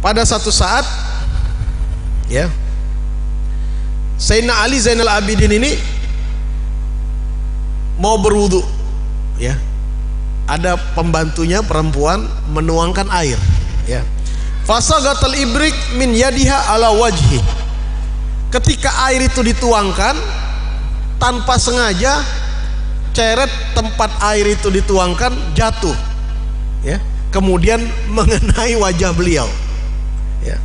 pada satu saat ya, Sayyidina Ali Zainal Abidin ini mau berwudu ya, ada pembantunya perempuan menuangkan air ya. Fasagatal ibrik min yadiha ala wajhi. Ketika air itu dituangkan, tanpa sengaja ceret tempat air itu dituangkan jatuh ya, kemudian mengenai wajah beliau ya.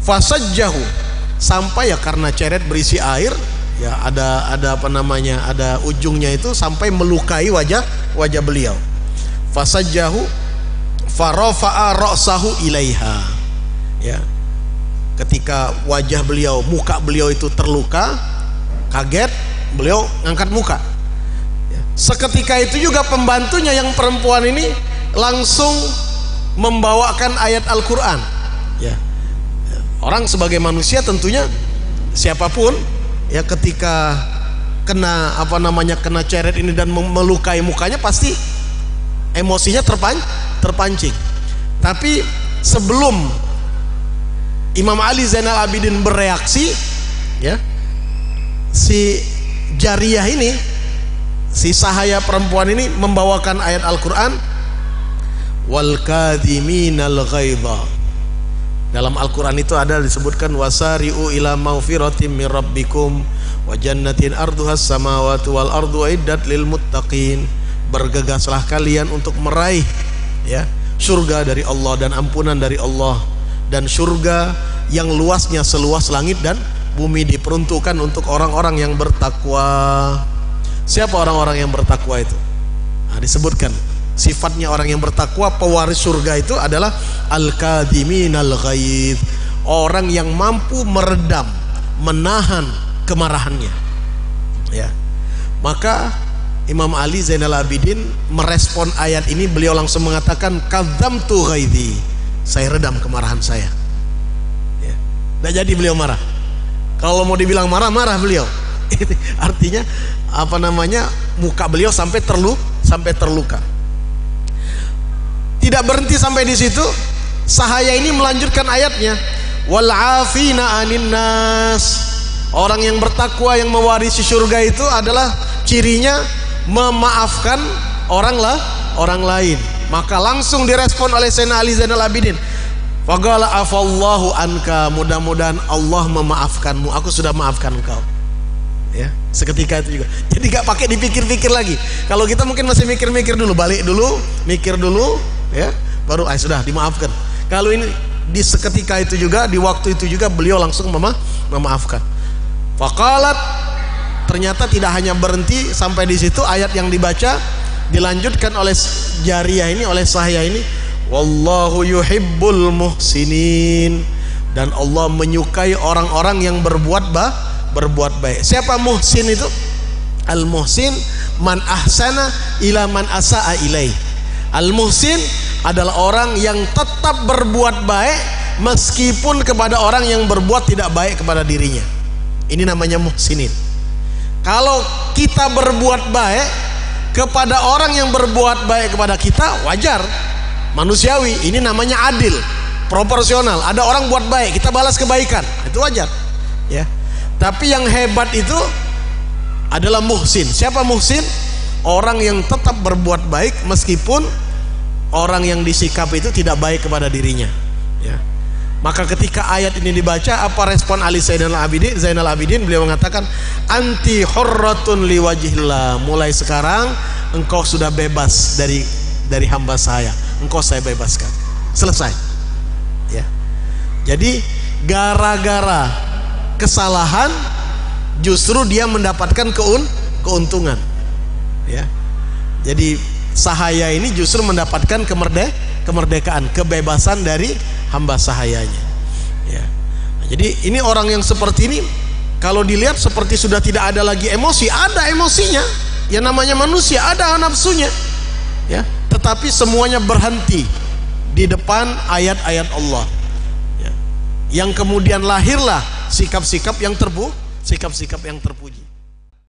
Fasajjahu, sampai ya karena ceret berisi air ya, ada apa namanya, ada ujungnya itu sampai melukai wajah beliau. Fasajjahu farafa'a ra'sahu ilaiha ya. Ketika wajah beliau, muka beliau itu terluka, kaget, beliau ngangkat muka ya. Seketika itu juga pembantunya yang perempuan ini langsung membawakan ayat Al-Quran ya. Orang sebagai manusia tentunya siapapun ya, ketika kena apa namanya, kena ceret ini dan melukai mukanya, pasti emosinya terpancing. Tapi sebelum Imam Ali Zainal Abidin bereaksi ya, si jariyah ini, si sahaya perempuan ini membawakan ayat Al-Quran, wal kadhiminal ghaidha. Dalam Al-Quran itu ada disebutkan wasari'u ila maghfiratin min rabbikum wa jannatin arduhas samawati wal ardu iddat lil muttaqin. Bergegaslah kalian untuk meraih ya surga dari Allah dan ampunan dari Allah, dan surga yang luasnya seluas langit dan bumi diperuntukkan untuk orang-orang yang bertakwa. Siapa orang-orang yang bertakwa itu? Nah, disebutkan sifatnya orang yang bertakwa, pewaris surga itu adalah al-kadhiminal ghaidh, orang yang mampu meredam, menahan kemarahannya ya. Maka Imam Ali Zainal Abidin merespon ayat ini, beliau langsung mengatakan kadzamtu ghaidhi, saya redam kemarahan saya ya. Nggak jadi beliau marah. Kalau mau dibilang marah beliau. Artinya apa namanya, muka beliau sampai terluka. Tidak berhenti sampai di situ, sahaya ini melanjutkan ayatnya, wal afina anin nas. Orang yang bertakwa yang mewarisi surga itu adalah cirinya memaafkan orang lain. Maka langsung direspon oleh Sayyidina Ali Zainal Abidin, faqala afallahu anka, mudah-mudahan Allah memaafkanmu, aku sudah maafkan engkau ya. Seketika itu juga, jadi gak pakai dipikir-pikir lagi. Kalau kita mungkin masih mikir-mikir dulu, balik dulu, mikir dulu ya, baru sudah dimaafkan. Kalau ini di seketika itu juga, di waktu itu juga beliau langsung memaafkan. Faqalat, ternyata tidak hanya berhenti sampai di situ, ayat yang dibaca dilanjutkan oleh jariyah ini, oleh sahaya ini, wallahu yuhibbul muhsinin, dan Allah menyukai orang-orang yang berbuat baik. Siapa muhsin itu? Al muhsin man ahsana ila man asaa ilaih. Al muhsin adalah orang yang tetap berbuat baik meskipun kepada orang yang berbuat tidak baik kepada dirinya. Ini namanya muhsinin. Kalau kita berbuat baik kepada orang yang berbuat baik kepada kita, wajar, manusiawi. Ini namanya adil, proporsional. Ada orang buat baik, kita balas kebaikan, itu wajar ya. Tapi yang hebat itu adalah muhsin. Siapa muhsin? Orang yang tetap berbuat baik meskipun orang yang disikap itu tidak baik kepada dirinya ya. Maka ketika ayat ini dibaca, apa respon Ali Zainal Abidin? Beliau mengatakan, anti hurratun liwajhillah, mulai sekarang engkau sudah bebas dari hamba saya, engkau saya bebaskan, selesai ya. Jadi gara-gara kesalahan justru dia mendapatkan keuntungan ya. Jadi sahaya ini justru mendapatkan kemerdekaan, kebebasan dari hamba sahayanya ya. Nah, jadi ini orang yang seperti ini, kalau dilihat seperti sudah tidak ada lagi emosi. Ada emosinya, ya namanya manusia, ada nafsunya ya, tetapi semuanya berhenti di depan ayat-ayat Allah ya. Yang kemudian lahirlah sikap-sikap yang terpuji.